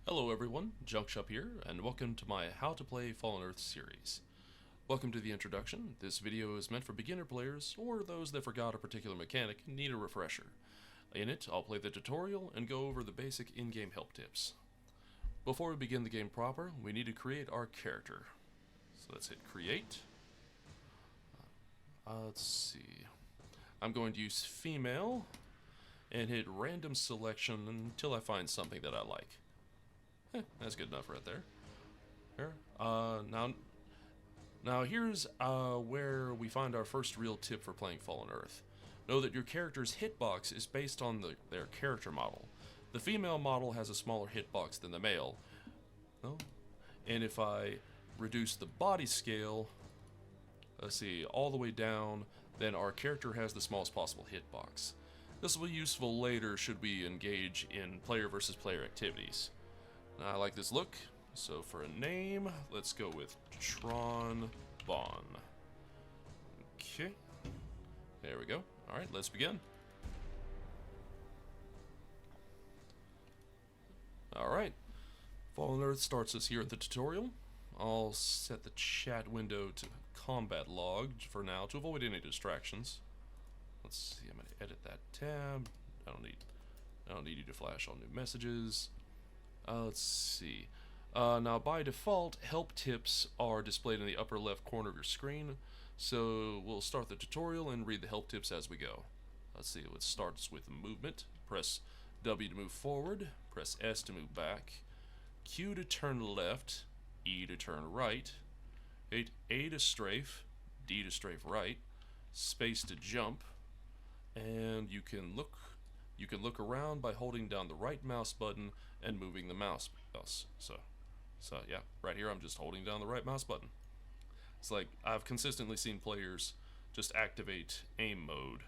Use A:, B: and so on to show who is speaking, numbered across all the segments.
A: Hello everyone, Junkshup here, and welcome to my How to Play Fallen Earth series. Welcome to the introduction. This video is meant for beginner players, or those that forgot a particular mechanic and need a refresher. In it, I'll play the tutorial and go over the basic in-game help tips. Before we begin the game proper, we need to create our character. So let's hit create. Let's see. I'm going to use female, and hit random selection until I find something that I like. That's good enough right there. Here. Now here's where we find our first real tip for playing Fallen Earth. Know that your character's hitbox is based on their character model. The female model has a smaller hitbox than the male. No? And if I reduce the body scale, let's see, all the way down, then our character has the smallest possible hitbox. This will be useful later should we engage in player versus player activities. I like this look, so for a name, let's go with Tron Bon. Okay, there we go. Alright, let's begin. Alright, Fallen Earth starts us here at the tutorial. I'll set the chat window to combat log for now to avoid any distractions. Let's see, I'm going to edit that tab. I don't need you to flash all new messages. Let's see. Now by default, help tips are displayed in the upper left corner of your screen, so we'll start the tutorial and read the help tips as we go. Let's see, it starts with movement. Press W to move forward, press S to move back, Q to turn left, E to turn right, hit A to strafe, D to strafe right, space to jump, and you can look around by holding down the right mouse button and moving the mouse. So yeah, right here I'm just holding down the right mouse button. It's like I've consistently seen players just activate aim mode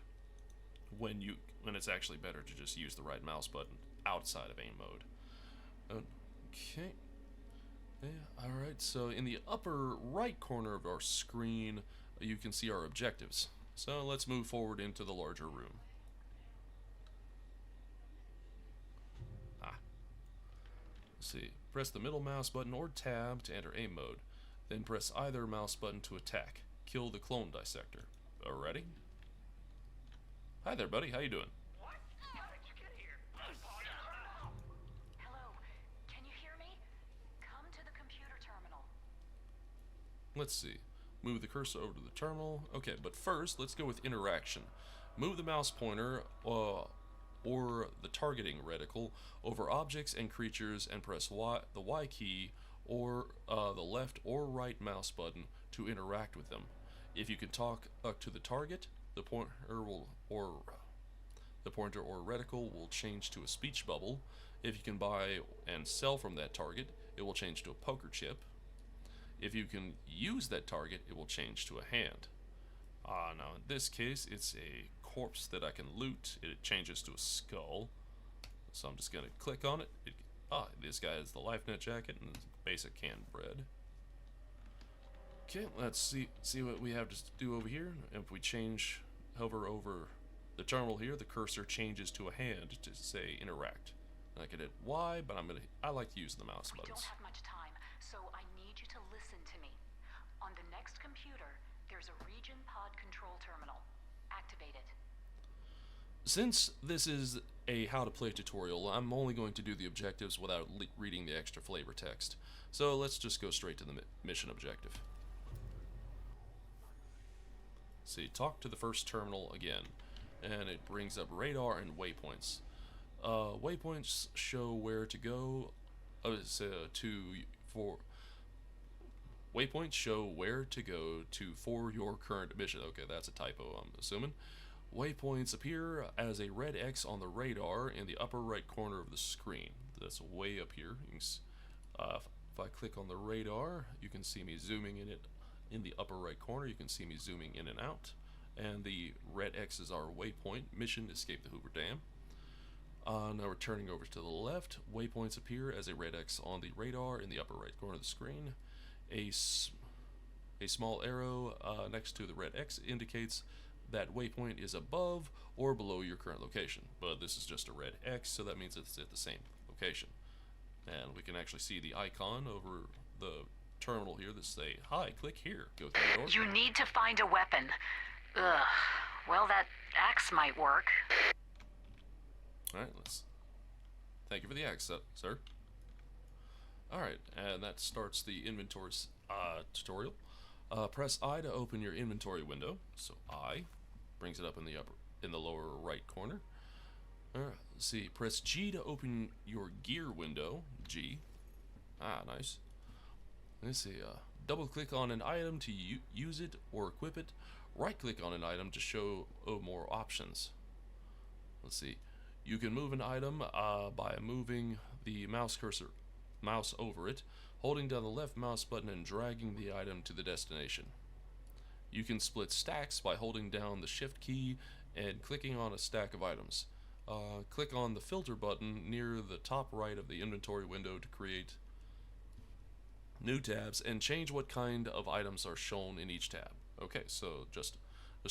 A: when it's actually better to just use the right mouse button outside of aim mode. Okay. Yeah, alright, so in the upper right corner of our screen you can see our objectives. So let's move forward into the larger room. Let's see, press the middle mouse button or tab to enter aim mode. Then press either mouse button to attack. Kill the clone dissector. Ready? Hi there, buddy. How you doing?
B: What? How did you get here? Hello. Can you hear me? Come to the computer terminal.
A: Let's see. Move the cursor over to the terminal. Okay, but first, let's go with interaction. Move the mouse pointer or the targeting reticle over objects and creatures and press the Y key or the left or right mouse button to interact with them. If you can talk to the target, the pointer or reticle will change to a speech bubble. If you can buy and sell from that target, it will change to a poker chip. If you can use that target, it will change to a hand. Now in this case, it's a corpse that I can loot. It changes to a skull. So I'm just going to click on it. This guy has the LifeNet jacket and basic canned bread. Okay, let's see what we have to do over here. If we hover over the terminal here, the cursor changes to a hand to say interact. I can hit Y, but I like to use the mouse buttons.
B: We don't have much time, so I need you to listen to me. On the next computer, there's a region pod control terminal. Activate it.
A: Since this is a how to play tutorial, I'm only going to do the objectives without reading the extra flavor text. So let's just go straight to the mission objective. See, talk to the first terminal again, and it brings up radar and waypoints. Waypoints show where to go. Waypoints show where to go to for your current mission. Okay, that's a typo, I'm assuming. Waypoints appear as a red X on the radar in the upper right corner of the screen. That's way up here. If I click on the radar, you can see me zooming in it. In the upper right corner, you can see me zooming in and out. And the red X is our waypoint. Mission, escape the Hoover Dam. Now we're turning over to the left. Waypoints appear as a red X on the radar in the upper right corner of the screen. A small arrow next to the red X indicates that waypoint is above or below your current location, but this is just a red X, so that means it's at the same location. And we can actually see the icon over the terminal here that say, "Hi, click here." Go through the door.
B: You need to find a weapon. Ugh. Well, that axe might work.
A: Alright, let's... Thank you for the axe, sir. Alright, and that starts the inventory tutorial. Press I to open your inventory window. So I brings it up in the lower right corner. Alright, let's see. Press G to open your gear window. G. Ah, nice. Let's see. Double click on an item to use it or equip it. Right click on an item to show more options. Let's see. You can move an item by moving the mouse over it, holding down the left mouse button and dragging the item to the destination. You can split stacks by holding down the shift key and clicking on a stack of items. Click on the filter button near the top right of the inventory window to create new tabs and change what kind of items are shown in each tab. Okay, so just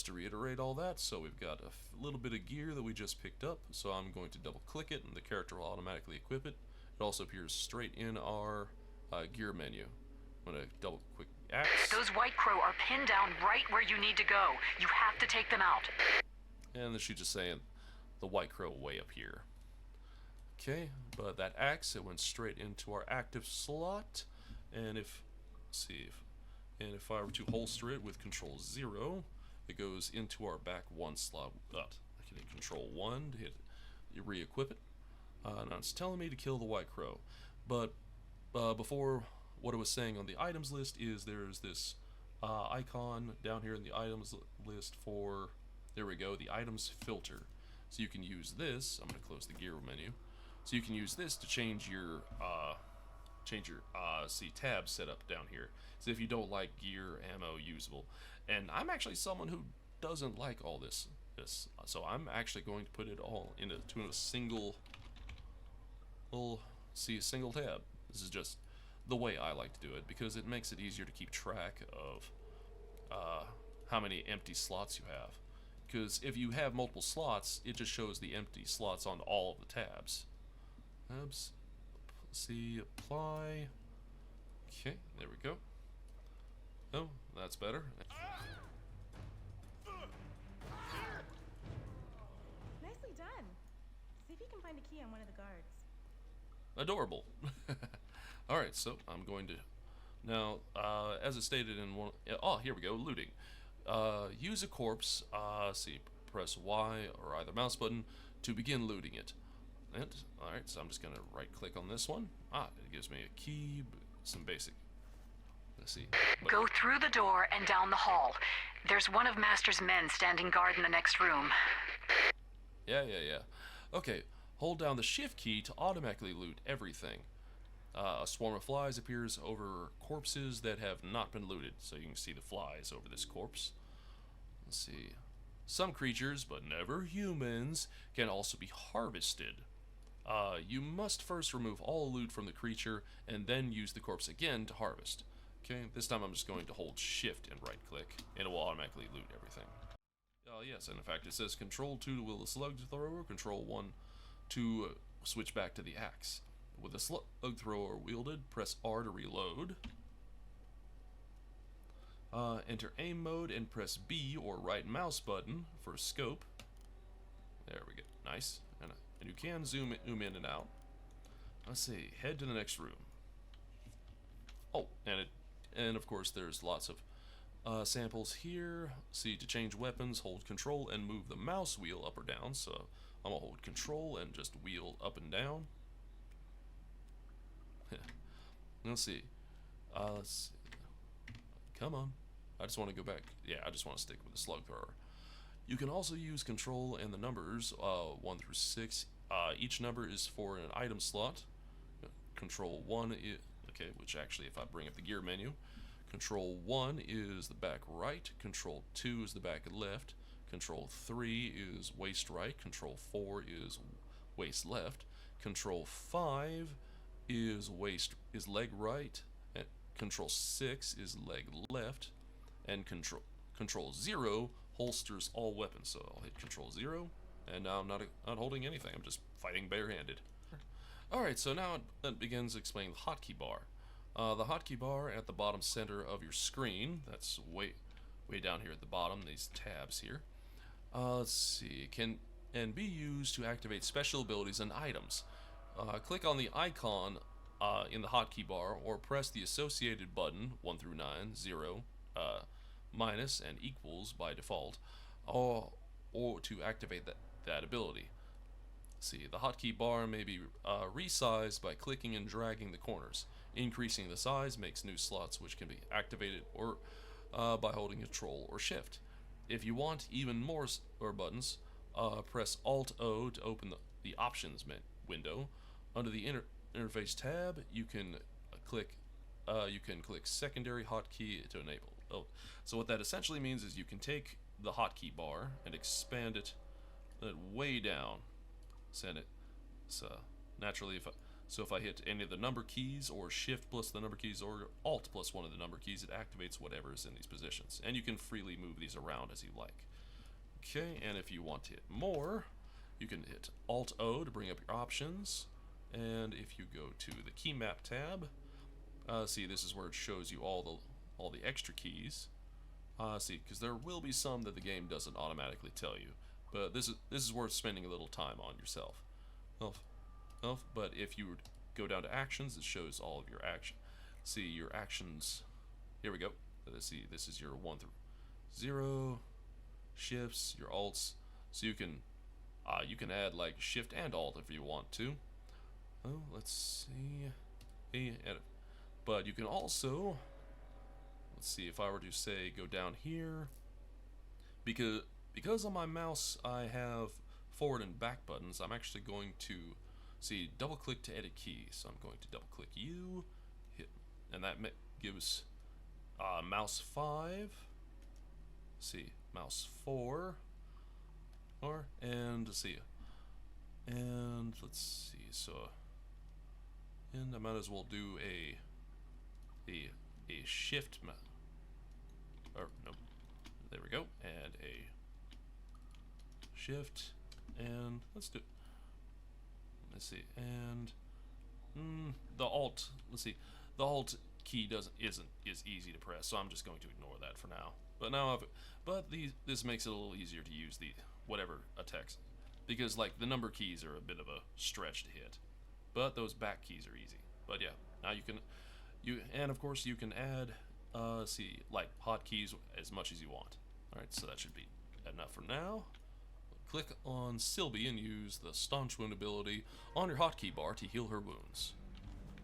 A: to reiterate all that, so we've got a little bit of gear that we just picked up, so I'm going to double click it and the character will automatically equip it. It also appears straight in our gear menu. I'm going to double click axe.
B: Those white crow are pinned down right where you need to go. You have to take them out.
A: And then she's just saying the white crow way up here. Okay, but that axe, it went straight into our active slot. And if I were to holster it with Control 0, it goes into our back 1 slot. I can hit Control 1 to hit re-equip it. Now it's telling me to kill the white crow, but before, what it was saying on the items list is there's this icon down here in the items list for, there we go, the items filter. So you can use this. I'm going to close the gear menu. So you can use this to change your tab setup down here. So if you don't like gear, ammo, usable, and I'm actually someone who doesn't like all this, so I'm actually going to put it all into a single. We'll see a single tab. This is just the way I like to do it because it makes it easier to keep track of how many empty slots you have. Because if you have multiple slots, it just shows the empty slots on all of the tabs. Tabs. See, apply. Okay, there we go. Oh, that's better.
C: Nicely done. See if you can find a key on one of the guards.
A: Adorable. Alright, so I'm going to now, as it stated in one, oh, here we go, looting. Use a corpse, press Y or either mouse button to begin looting it. And, alright, so I'm just going to right click on this one. It gives me a key, some basic. Let's see.
B: Go through the door and down the hall. There's one of Master's men standing guard in the next room.
A: Yeah. Okay, hold down the shift key to automatically loot everything. A swarm of flies appears over corpses that have not been looted, so you can see the flies over this corpse. Let's see. Some creatures, but never humans, can also be harvested. You must first remove all loot from the creature and then use the corpse again to harvest. Okay, this time I'm just going to hold shift and right click and it will automatically loot everything. Yes, and in fact it says Control 2 to wield the slug thrower, Control 1 to switch back to the axe. With the slug thrower wielded, press R to reload. Enter aim mode and press B or right mouse button for scope. There we go, nice. And you can zoom in and out. Let's see, head to the next room. Oh, and of course there's lots of samples here. See, to change weapons, hold Control and move the mouse wheel up or down. So I'm gonna hold Control and just wheel up and down. Let's see. Come on. I just want to go back. Yeah, I just want to stick with the slug thrower. You can also use Control and the numbers 1 through 6. Each number is for an item slot. Control 1 is, okay, which actually if I bring up the gear menu, Control 1 is the back right, Control 2 is the back left, Control 3 is waist right, Control 4 is waist left, Control 5 is leg right, and Control 6 is leg left, and Control 0 holsters all weapons. So I'll hit Control 0, and now I'm not holding anything. I'm just fighting barehanded. Alright, so now it begins explaining the hotkey bar. The hotkey bar at the bottom center of your screen, that's way down here at the bottom, these tabs here. Let's see, can be used to activate special abilities and items. Click on the icon in the hotkey bar or press the associated button 1 through 9, 0, minus, and equals by default, or to activate that ability. See, the hotkey bar may be resized by clicking and dragging the corners. Increasing the size makes new slots which can be activated or by holding Control or Shift. If you want even more buttons, press Alt-O to open the Options window. Under the Interface tab, you can click Secondary Hotkey to enable. Oh, so what that essentially means is you can take the hotkey bar and expand it way down. Send it. So naturally, if I hit any of the number keys, or Shift plus the number keys, or Alt plus one of the number keys, it activates whatever is in these positions, and you can freely move these around as you like. Okay, and if you want to hit more, you can hit Alt-O to bring up your options, and if you go to the key map tab, see, this is where it shows you all the extra keys. See, because there will be some that the game doesn't automatically tell you. But this is worth spending a little time on yourself. But if you go down to actions, it shows all of your action. See your actions. Here we go. Let's see. This is your 1 through 0 shifts, your alts. So you can add like shift and alt if you want to. Oh, let's see. But you can also, let's see, if I were to say go down here, because on my mouse I have forward and back buttons, I'm actually going to double click to edit keys. So I'm going to double click U, hit, and that gives mouse 5, mouse 4, and let's see, and I might as well do a shift, or no, there we go, and a shift, and let's see, and the alt, the alt key isn't easy to press, so I'm just going to ignore that for now. But this makes it a little easier to use the whatever text, because like the number keys are a bit of a stretch to hit, but those back keys are easy. But yeah, now and of course you can add like hotkeys as much as you want. Alright, so that should be enough for now. Click on Sylvie and use the Staunch Wound ability on your hotkey bar to heal her wounds.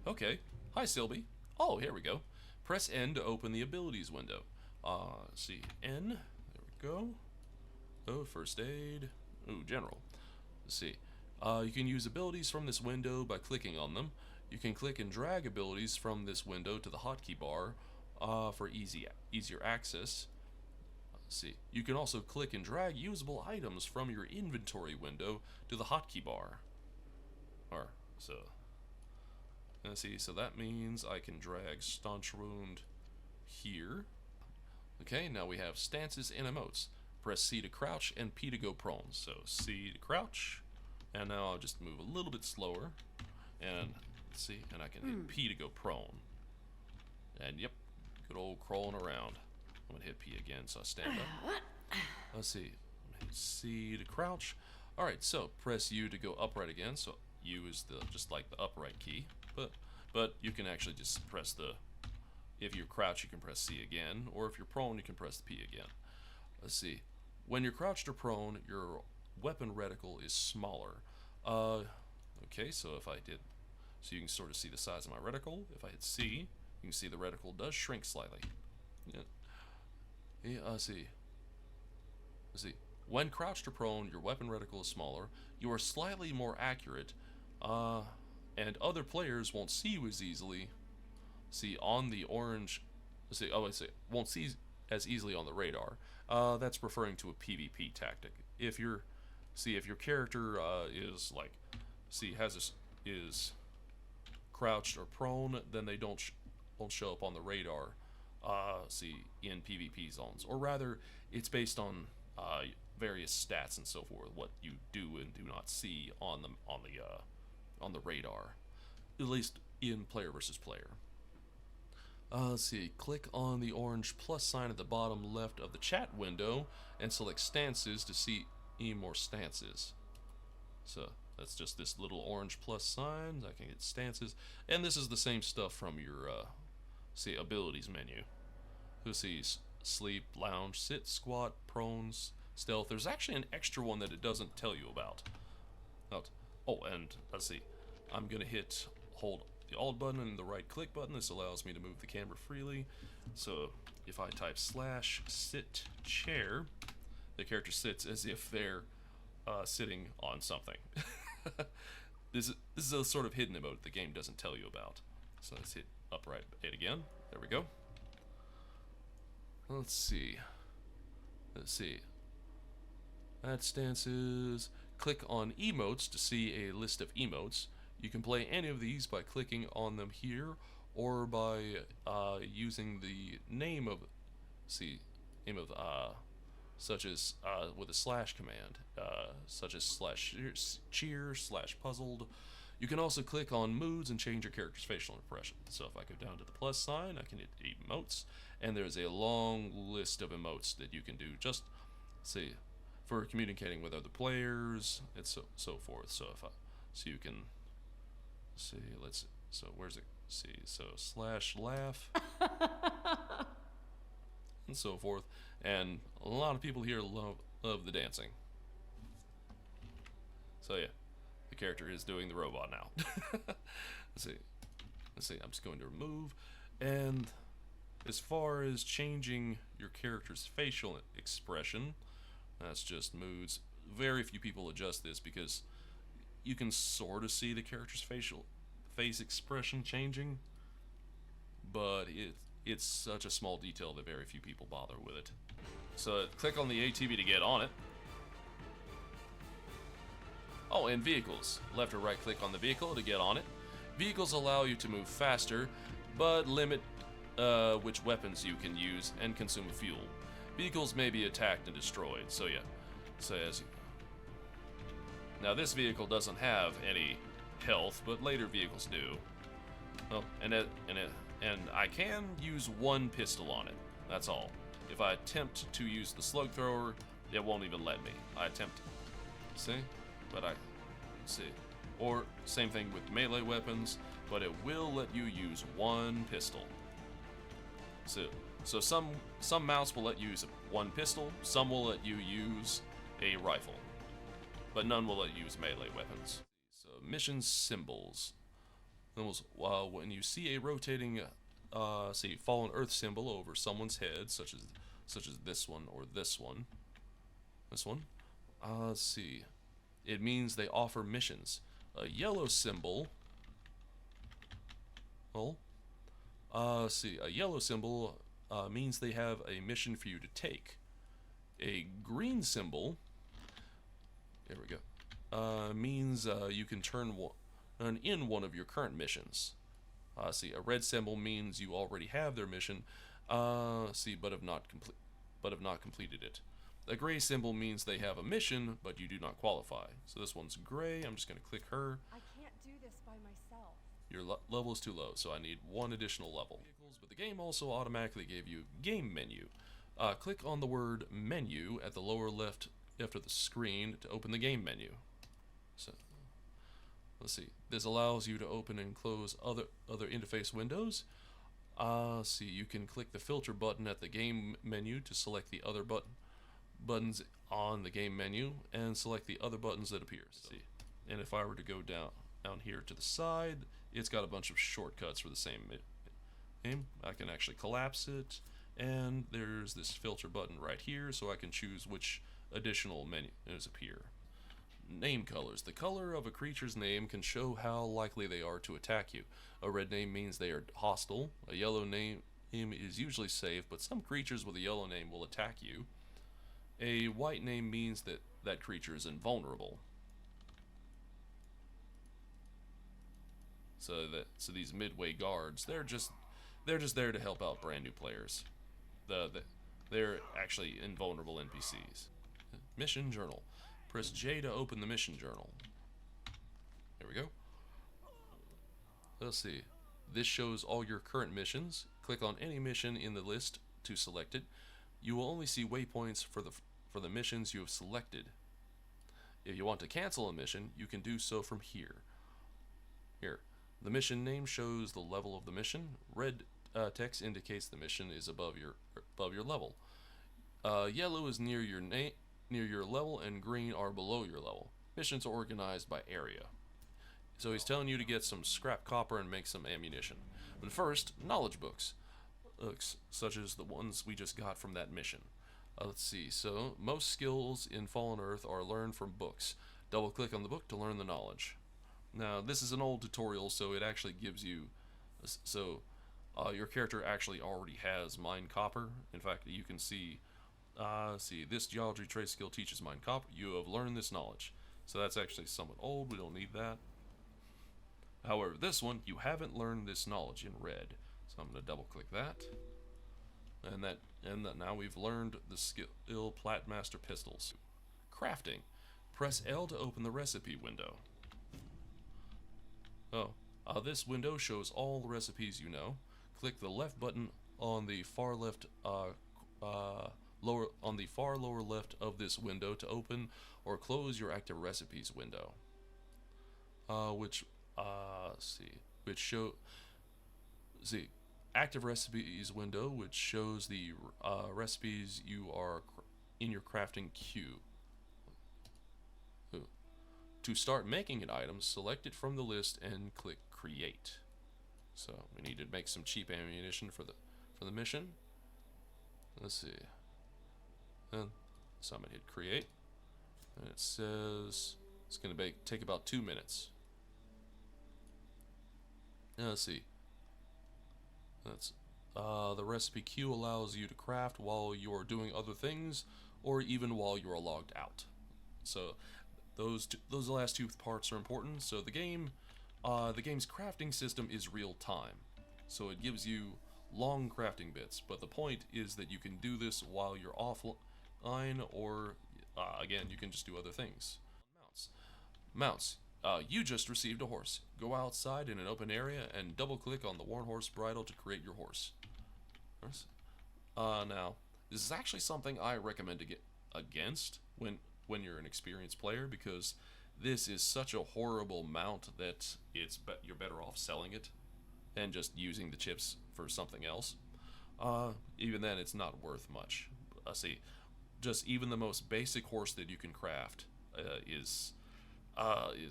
A: Okay, hi Sylvie. Oh, here we go. Press N to open the abilities window. See, N, there we go. Oh, first aid. Ooh, general. Let's see. You can use abilities from this window by clicking on them. You can click and drag abilities from this window to the hotkey bar for easier access. See, you can also click and drag usable items from your inventory window to the hotkey bar. So that means I can drag Staunch Wound here. Okay, now we have stances and emotes. Press C to crouch and P to go prone. So C to crouch, and now I'll just move a little bit slower, and let's see, and I can hit P to go prone. And yep, good old crawling around. I'm gonna hit P again, so I stand up. Let's see, hit C to crouch. All right, so press U to go upright again. So U is just like the upright key, but you can actually just press if you crouch, you can press C again, or if you're prone, you can press P again. Let's see, when you're crouched or prone, your weapon reticle is smaller. Okay, so if I did, so you can sort of see the size of my reticle. If I hit C, you can see the reticle does shrink slightly. Yeah. Let's see. When crouched or prone, your weapon reticle is smaller. You are slightly more accurate, and other players won't see you as easily. See on the orange. Won't see as easily on the radar. That's referring to a PvP tactic. If your character is like, is crouched or prone, then they don't show up on the radar. In PvP zones, or rather, it's based on various stats and so forth, what you do and do not see on the on the radar, at least in player versus player. Let's see, click on the orange plus sign at the bottom left of the chat window and select stances to see more stances. So that's just this little orange plus sign. I can get stances, and this is the same stuff from your see abilities menu. Who sees sleep, lounge, sit, squat, prones, stealth. There's actually an extra one that it doesn't tell you about. Oh, and let's see, I'm gonna hold the alt button and the right click button. This allows me to move the camera freely. So if I type /sit chair, the character sits as if they're sitting on something. This is a sort of hidden emote the game doesn't tell you about. So let's hit upright A again. There we go. Let's see. Add stances. Click on emotes to see a list of emotes. You can play any of these by clicking on them here, or by using the name of such as with a slash command, such as /cheer, /puzzled. You can also click on moods and change your character's facial impression. So if I go down to the plus sign, I can hit emotes, and there's a long list of emotes that you can do. Just see for communicating with other players, and so forth. So you can see. So where's it? See. So /laugh. And so forth, and a lot of people here love the dancing. So yeah, the character is doing the robot now. Let's see, I'm just going to remove, and as far as changing your character's facial expression, that's just moods. Very few people adjust this because you can sort of see the character's face expression changing, but it's such a small detail that very few people bother with it. So click on the ATV to get on it. Oh, and vehicles. Left or right click on the vehicle to get on it. Vehicles allow you to move faster, but limit which weapons you can use and consume fuel. Vehicles may be attacked and destroyed, so yeah. Now this vehicle doesn't have any health, but later vehicles do. Oh, and I can use one pistol on it. That's all. If I attempt to use the slug thrower, it won't even let me. I attempt. See? But I see. Or same thing with melee weapons, but it will let you use one pistol. So some mounts will let you use one pistol, some will let you use a rifle, but none will let you use melee weapons. So mission symbols. When you see a rotating, fallen earth symbol over someone's head, such as this one or this one, let's see, it means they offer missions. A yellow symbol, a yellow symbol means they have a mission for you to take. A green symbol, there we go, means you can turn in one of your current missions. A red symbol means you already have their mission, but have not completed it. A gray symbol means they have a mission, but you do not qualify. So this one's gray. I'm just going to click her.
C: I can't do this by myself.
A: Your level is too low, so I need one additional level. But the game also automatically gave you game menu. Click on the word menu at the lower left after the screen to open the game menu. So let's see. This allows you to open and close other interface windows. You can click the filter button at the game menu to select the other buttons on the game menu and select the other buttons that appear. And if I were to go down here to the side, it's got a bunch of shortcuts for the same game. I can actually collapse it, and there's this filter button right here, so I can choose which additional menus appear. Name colors. The color of a creature's name can show how likely they are to attack you. A red name means they are hostile. A yellow name is usually safe, but some creatures with a yellow name will attack you. A white name means that that creature is invulnerable. So these midway guards, they're just there to help out brand new players. They're actually invulnerable NPCs. Mission journal. Press J to open the mission journal. There we go. let's see. This shows all your current missions. Click on any mission in the list to select it. You will only see waypoints for the missions you have selected. If you want to cancel a mission, you can do so from here. Here, the mission name shows the level of the mission. Red text indicates the mission is above your level. Yellow is near your level, and green are below your level. Missions are organized by area. So he's telling you to get some scrap copper and make some ammunition. But first, knowledge books, such as the ones we just got from that mission. Let's see. So most skills in Fallen Earth are learned from books. Double click on the book to learn the knowledge. Now this is an old tutorial, so it actually gives you your character actually already has mine copper. In fact, you can see this geology trade skill teaches mine copper. You have learned this knowledge. So that's actually somewhat old. We don't need that. However, this one, you haven't learned this knowledge in red. So I'm going to double click that. And now we've learned the skill Platmaster pistols. Crafting. Press L to open the recipe window. This window shows all the recipes you know. Click the left button on the far left far lower left of this window to open or close your active recipes window. Active recipes window, which shows the recipes you are in your crafting queue. To start making an item, select it from the list and click create. So we need to make some cheap ammunition for the mission. Let's see. So I'm gonna hit create, and it says it's gonna take about 2 minutes. Now let's see. The recipe queue allows you to craft while you're doing other things, or even while you're logged out. So those last two parts are important. So the game's crafting system is real time, so it gives you long crafting bits. But the point is that you can do this while you're offline, or again, you can just do other things. Mounts. You just received a horse. Go outside in an open area and double click on the worn horse bridle to create your horse. Now, this is actually something I recommend to get against when you're an experienced player, because this is such a horrible mount that you're better off selling it and just using the chips for something else. Even then, it's not worth much. Just even the most basic horse that you can craft is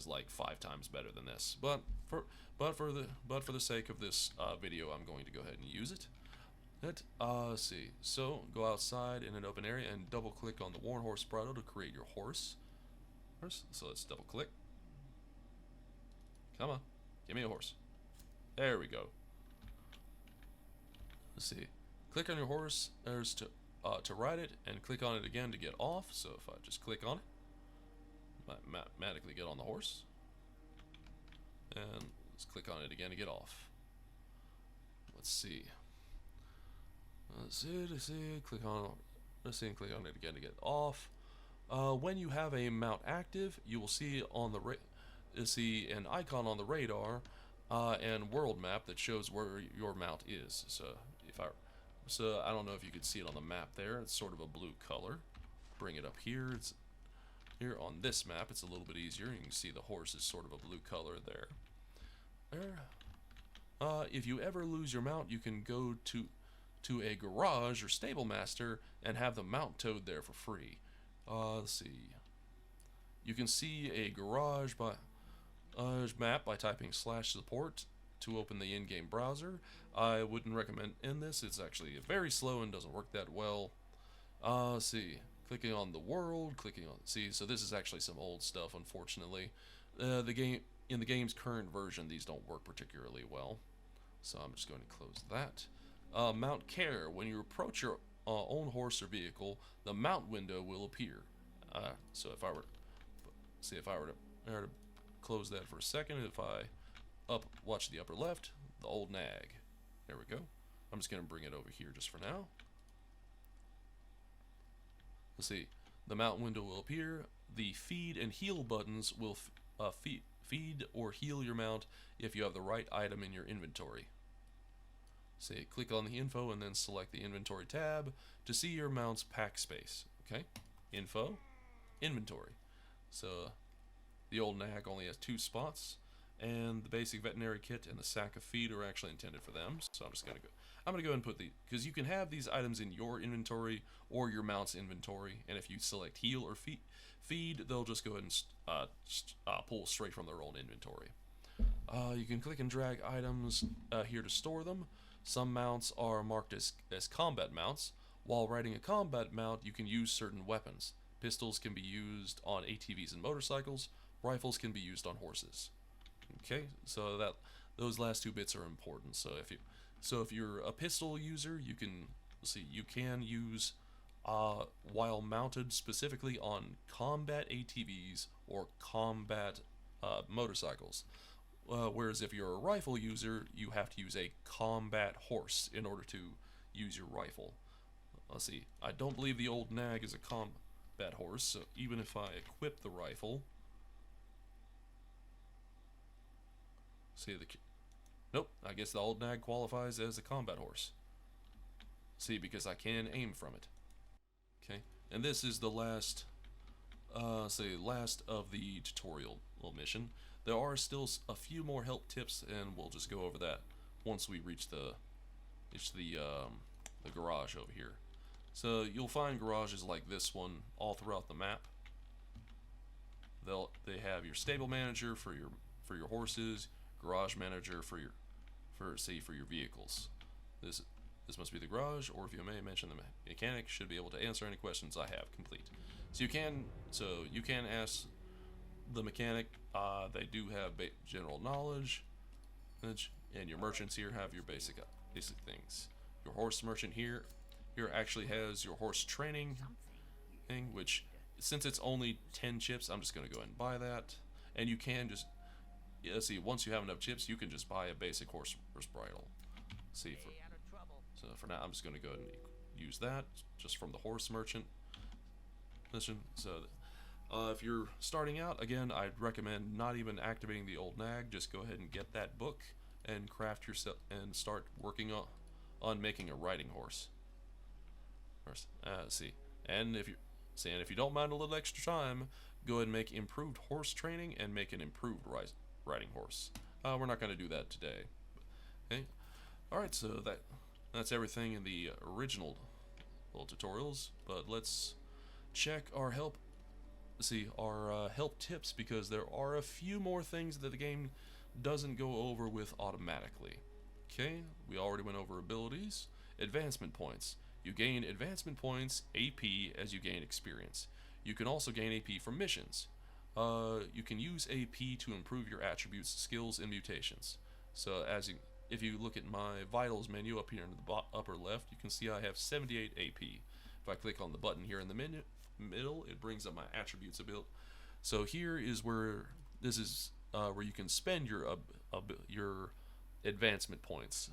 A: like 5 times better than this. But for the sake of this video, I'm going to go ahead and use it. So go outside in an open area and double click on the worn horse bridle to create your horse. So let's double click. Come on, give me a horse. There we go. Let's see. Click on your horse to ride it, and click on it again to get off. So if I just click on it, automatically get on the horse, and let's click on it again to get off. Let's see. Click on it again to get off. When you have a mount active, you will see an icon on the radar and world map that shows where your mount is. So I don't know if you could see it on the map there. It's sort of a blue color. Bring it up here. It's here on this map. It's a little bit easier. You can see the horse is sort of a blue color there. If you ever lose your mount, you can go to a garage or stable master and have the mount towed there for free. Let's see. You can see a garage map by typing /support to open the in-game browser. I wouldn't recommend this. It's actually very slow and doesn't work that well. Let's see. Clicking on the world, so this is actually some old stuff, unfortunately. In the game's current version, these don't work particularly well. So I'm just going to close that. Mount care. When you approach your own horse or vehicle, the mount window will appear. So if I were to close that for a second, if I watch the upper left, the old nag. There we go. I'm just going to bring it over here just for now. Let's see. The mount window will appear. The feed and heal buttons will feed or heal your mount if you have the right item in your inventory. Say, click on the info and then select the inventory tab to see your mount's pack space. Okay, info, inventory. So the old nag only has 2 spots, and the basic veterinary kit and the sack of feed are actually intended for them. So I'm just gonna go. I'm gonna go ahead and put the, because you can have these items in your inventory or your mount's inventory, and if you select heal or feed, they'll just go ahead and pull straight from their own inventory. You can click and drag items here to store them. Some mounts are marked as combat mounts. While riding a combat mount, you can use certain weapons. Pistols can be used on ATVs and motorcycles. Rifles can be used on horses. Okay, so those last 2 bits are important. So if you're a pistol user, you can use while mounted specifically on combat ATVs or combat motorcycles. Whereas if you're a rifle user, you have to use a combat horse in order to use your rifle. Let's see, I don't believe the old nag is a combat horse, so even if I equip the rifle, nope, I guess the old nag qualifies as a combat horse. See, because I can aim from it. Okay, and this is the last of the tutorial mission. There are still a few more help tips, and we'll just go over that once we reach the garage over here. So you'll find garages like this one all throughout the map. They have your stable manager for your horses, garage manager for your vehicles. This must be the garage, or if you may mention the mechanic, should be able to answer any questions I have complete. So you can ask the mechanic. They do have general knowledge, and your merchants here have your basic things. Your horse merchant here actually has your horse training thing, which, since it's only 10 chips, I'm just going to go ahead and buy that. And you can just see, once you have enough chips, you can just buy a basic horse bridle. See, so for now, I'm just going to go ahead and use that just from the horse merchant mission. So if you're starting out, again, I'd recommend not even activating the old nag. Just go ahead and get that book and craft yourself and start working on making a riding horse. And if you don't mind a little extra time, go ahead and make improved horse training and make an improved riding horse. We're not going to do that today. Okay. All right. So that's everything in the original little tutorials. But let's check our help. Help tips, because there are a few more things that the game doesn't go over with automatically. Okay, we already went over abilities. Advancement points. You gain advancement points, AP, as you gain experience. You can also gain AP from missions. You can use AP to improve your attributes, skills, and mutations. So if you look at my vitals menu up here in the upper left, you can see I have 78 AP. If I click on the button here in the middle, it brings up my attributes ability. So here is where where you can spend your advancement points.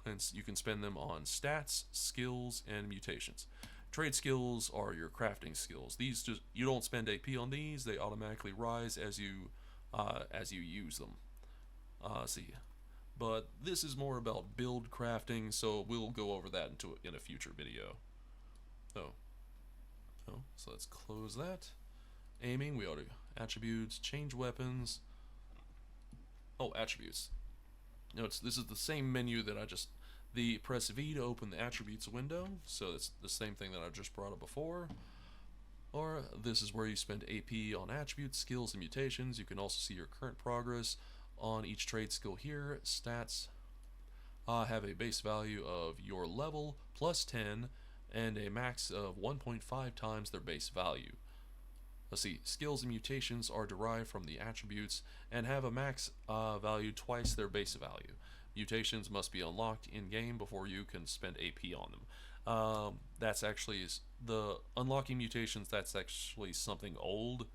A: Hence, you can spend them on stats, skills, and mutations. Trade skills are your crafting skills. These you don't spend AP on these; they automatically rise as you use them. But this is more about build crafting, so we'll go over that in a future video. So let's close that. Aiming, we already attributes, change weapons. Oh, attributes. This is the same menu that press V to open the attributes window, so it's the same thing that I just brought up before. Or this is where you spend AP on attributes, skills, and mutations. You can also see your current progress on each trade skill here. Stats have a base value of your level plus 10 and a max of 1.5 times their base value. Let's see, skills and mutations are derived from the attributes and have a max value twice their base value. Mutations must be unlocked in-game before you can spend AP on them. That's actually, the unlocking mutations, that's actually something old.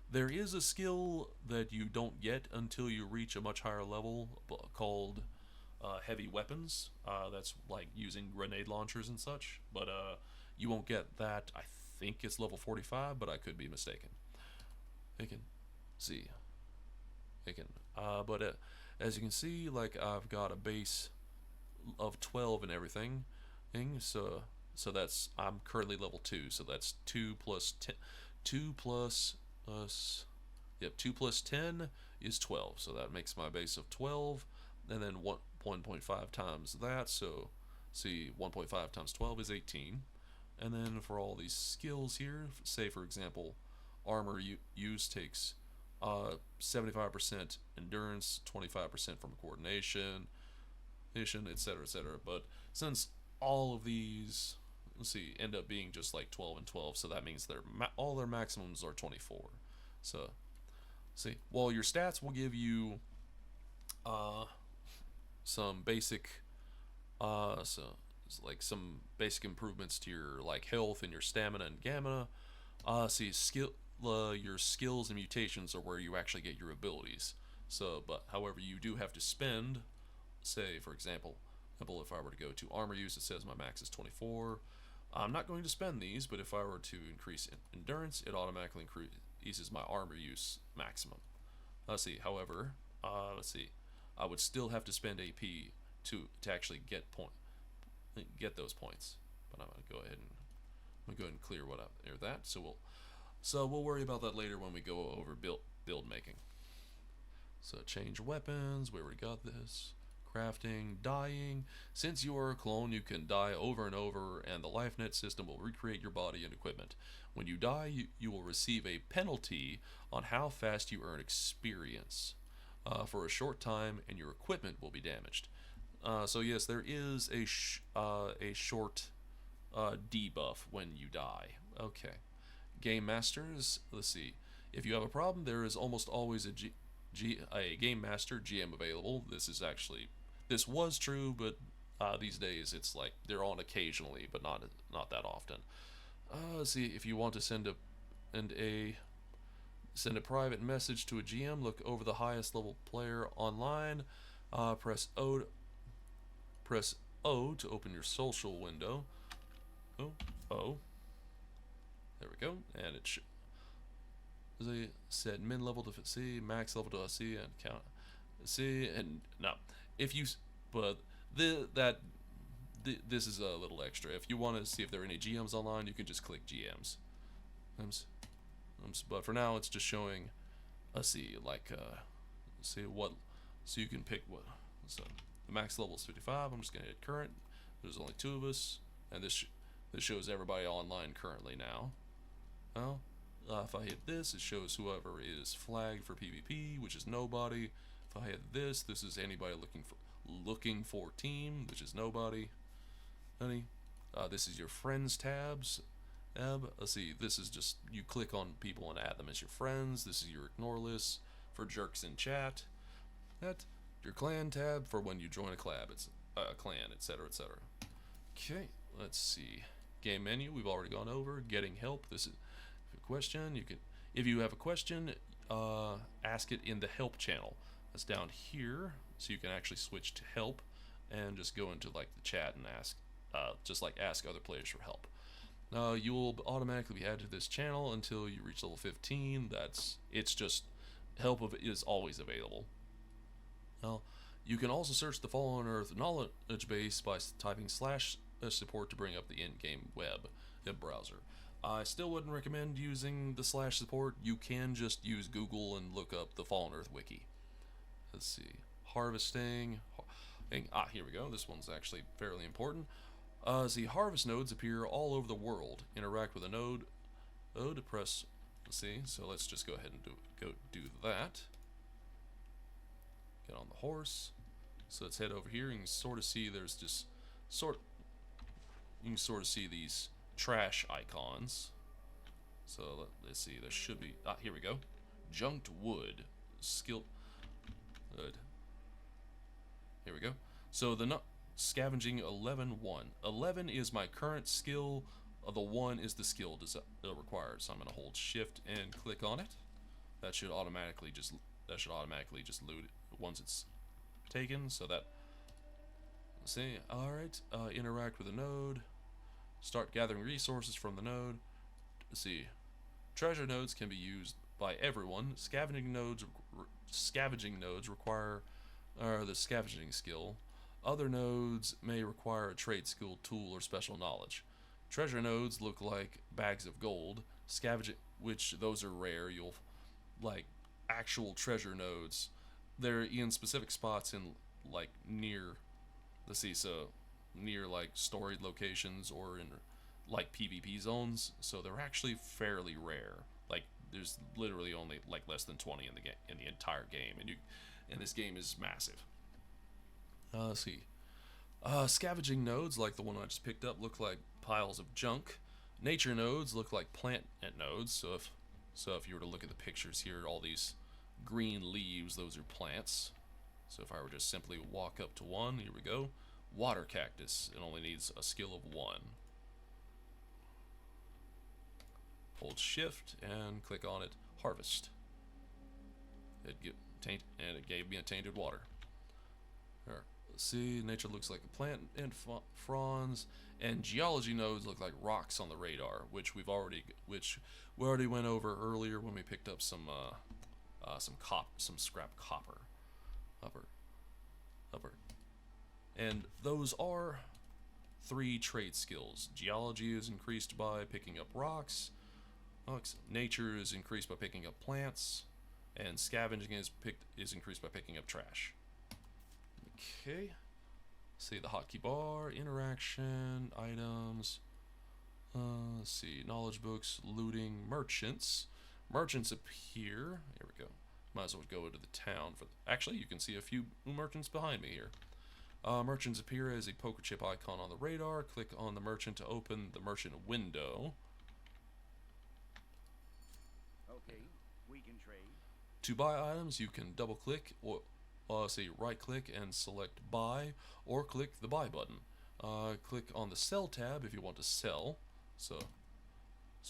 A: There is a skill that you don't get until you reach a much higher level called heavy weapons. That's like using grenade launchers and such, but you won't get that. I think it's level 45, but I could be mistaken. You can see. But as you can see, like I've got a base of 12 and everything, so that's I'm currently level 2, so that's 2 plus 10, 2 plus us. Yep, 2 plus 10 is 12, so that makes my base of 12, and then 1.5 times that, so see 1.5 times 12 is 18. And then for all these skills here, say for example, armor use takes 75% endurance, 25% from coordination, etc., etc. But since all of these, let's see, end up being just like 12 and 12, so that means all their maximums are 24. So, see, well, your stats will give you some basic, so it's like some basic improvements to your like health and your stamina and gamma. See, your skills and mutations are where you actually get your abilities. So, but however, you do have to spend, say, for example, if I were to go to armor use, it says my max is 24. I'm not going to spend these, but if I were to increase endurance, it automatically increases my armor use maximum. Let's see, however, let's see, I would still have to spend AP to actually get those points. But I'm gonna go ahead and clear what up there that. So we'll worry about that later when we go over build making. So change weapons, we already got this. Crafting, dying. Since you are a clone, you can die over and over, and the LifeNet system will recreate your body and equipment. When you die, you will receive a penalty on how fast you earn experience for a short time, and your equipment will be damaged. So yes, there is a short debuff when you die. Okay. Game Masters, let's see. If you have a problem, there is almost always a Game Master GM available. This was true, but these days it's like they're on occasionally, but not that often. Let's see, if you want to send a private message to a GM, look over the highest level player online. Press O to open your social window. O. There we go, and it they set min level to C, max level to C, and count C. And now, if you but this is a little extra. If you want to see if there are any GMs online, you can just click GMs. But for now, it's just showing. Let's see, like see what. So you can pick what. So the max level is 55. I'm just gonna hit current. There's only 2 of us, and this shows everybody online currently now. Well, if I hit this, it shows whoever is flagged for PvP, which is nobody. If I hit this, this is anybody looking for team, which is nobody. This is your friends tabs. Let's see, this is just you click on people and add them as your friends. This is your ignore list for jerks in chat. Your clan tab for when you join a clan, etc., etc. Okay, let's see. Game menu we've already gone over. Getting help. This is a question. If you have a question, ask it in the help channel. That's down here, so you can actually switch to help and just go into like the chat and ask, ask other players for help. You will automatically be added to this channel until you reach level 15. It's just help is always available. Now, you can also search the Fallen Earth knowledge base by typing /support to bring up the in-game web browser. I still wouldn't recommend using the /support. You can just use Google and look up the Fallen Earth wiki. Let's see, harvesting. Here we go. This one's actually fairly important. See, harvest nodes appear all over the world. Interact with a node. To press. Let's see. So let's just go ahead and do that. Get on the horse. So let's head over here. You can sort of see there's just you can sort of see these trash icons. So let's see. There should be. Here we go. Junked wood. Skill. Good. Here we go. So the scavenging 11 1. 11 is my current skill. The 1 is the skill required. So I'm gonna hold Shift and click on it. That should automatically just loot it once it's taken. So that. Let's see. All right. Interact with a node. Start gathering resources from the node. Let's see. Treasure nodes can be used by everyone. Scavenging nodes require the scavenging skill. Other nodes may require a trade skill, tool, or special knowledge. Treasure nodes look like bags of gold. Scavenging, which those are rare. You'll like actual treasure nodes. They're in specific spots in like near, let's see, so near like storied locations or in like PvP zones. So they're actually fairly rare. Like there's literally only like less than 20 in the game, in the entire game, and this game is massive. Let's see. Scavenging nodes, like the one I just picked up, look like piles of junk. Nature nodes look like plant nodes. So if you were to look at the pictures here, all these green leaves, those are plants. So if I were just simply walk up to one, here we go. Water cactus. It only needs a skill of 1. Hold shift and click on it. Harvest. It gave me a tainted water. Here, let's see. Nature looks like a plant and fronds, and geology nodes look like rocks on the radar, which we already went over earlier when we picked up some scrap copper. Upper. And those are 3 trade skills. Geology is increased by picking up rocks. Nature is increased by picking up plants, and scavenging is increased by picking up trash. Okay. See the hotkey bar, interaction, items. Let's see, knowledge books, looting, merchants. Merchants appear. Here we go. Might as well go into the town for. Actually, you can see a few merchants behind me here. Merchants appear as a poker chip icon on the radar. Click on the merchant to open the merchant window.
D: Okay, we can trade.
A: To buy items, you can double click or right click and select buy, or click the buy button. Click on the sell tab if you want to sell. So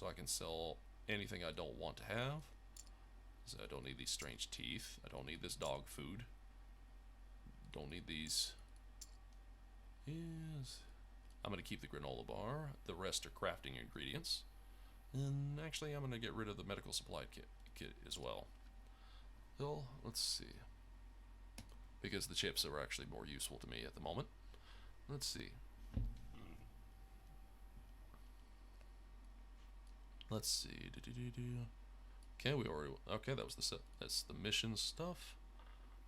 A: I can sell anything I don't want to have. So I don't need these strange teeth. I don't need this dog food. Don't need these. Yes. I'm going to keep the granola bar. The rest are crafting ingredients. And actually, I'm going to get rid of the medical supply kit as well. Well, let's see. Because the chips are actually more useful to me at the moment. Let's see. Let's see. Okay, that's the mission stuff.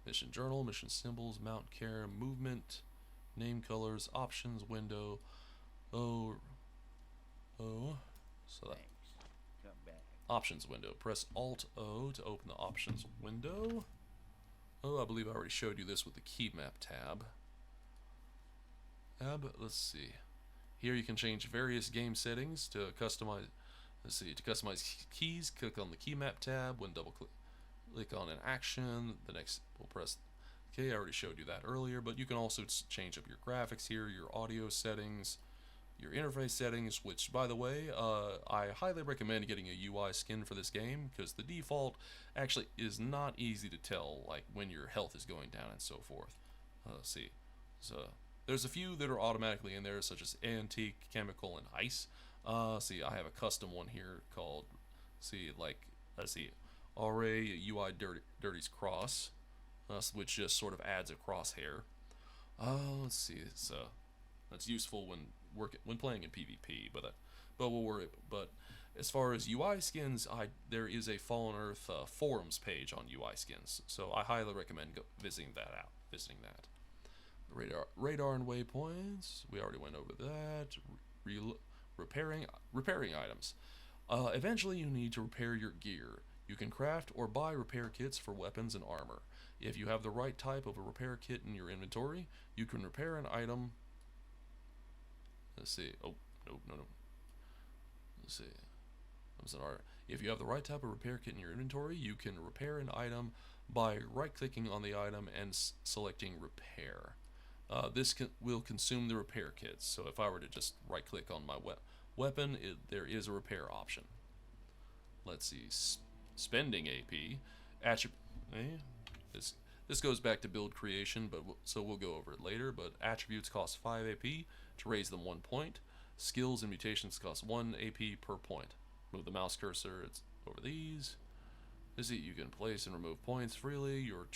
A: Mission journal, mission symbols, mount care, movement, name colors, options window. So that
D: Come back.
A: options window. Press Alt O to open the options window. I believe I already showed you this with the key map tab. Let's see. Here you can change various game settings to customize. To customize keys, click on the key map tab. When double click on an action, the next we'll press. Okay, I already showed you that earlier, but you can also change up your graphics here, your audio settings, your interface settings, which, by the way, I highly recommend getting a UI skin for this game, because the default actually is not easy to tell, like when your health is going down and so forth. Let's see. So there's a few that are automatically in there, such as antique, chemical, and ice. See, I have a custom one here called, let's see, RA UI Dirty's Cross, which just sort of adds a crosshair. Let's see, so that's useful when playing in PvP, but as far as UI skins, there is a Fallen Earth forums page on UI skins, so I highly recommend visiting that. Radar and waypoints, we already went over that. Repairing items. Eventually you need to repair your gear. You can craft or buy repair kits for weapons and armor. If you have the right type of a repair kit in your inventory, you can repair an item. Let's see. Oh, no. Let's see. If you have the right type of repair kit in your inventory, you can repair an item by right-clicking on the item and selecting repair. This will consume the repair kits. So if I were to just right-click on my weapon, there is a repair option. Let's see. Spending AP. This goes back to build creation, so we'll go over it later. But attributes cost 5 AP to raise them 1 point. Skills and mutations cost 1 AP per point. Move the mouse cursor. It's over these. Let's see, you can place and remove points freely. Your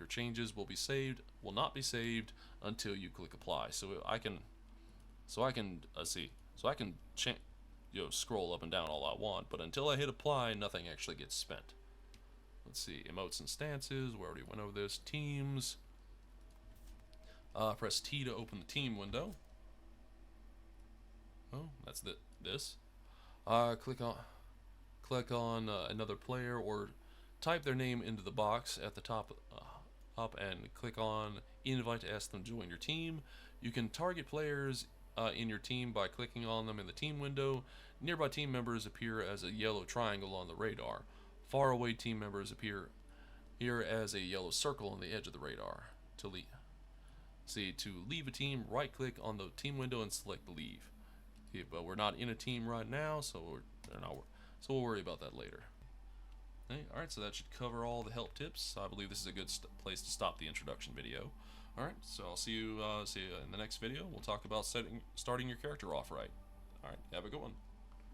A: changes will not be saved until you click apply. So I can scroll up and down all I want, but until I hit apply, nothing actually gets spent. Let's see, emotes and stances. We already went over this. Teams. Press T to open the team window. Oh, that's this. Click on another player, or type their name into the box at the top up and click on invite to ask them to join your team. You can target players in your team by clicking on them in the team window. Nearby team members appear as a yellow triangle on the radar. Far away team members appear here as a yellow circle on the edge of the radar. To leave a team, right click on the team window and select leave. Okay, but we're not in a team right now, so we'll worry about that later. Okay, alright, so that should cover all the help tips. I believe this is a good place to stop the introduction video. Alright, so I'll see you in the next video. We'll talk about starting your character off right. Alright, have a good one.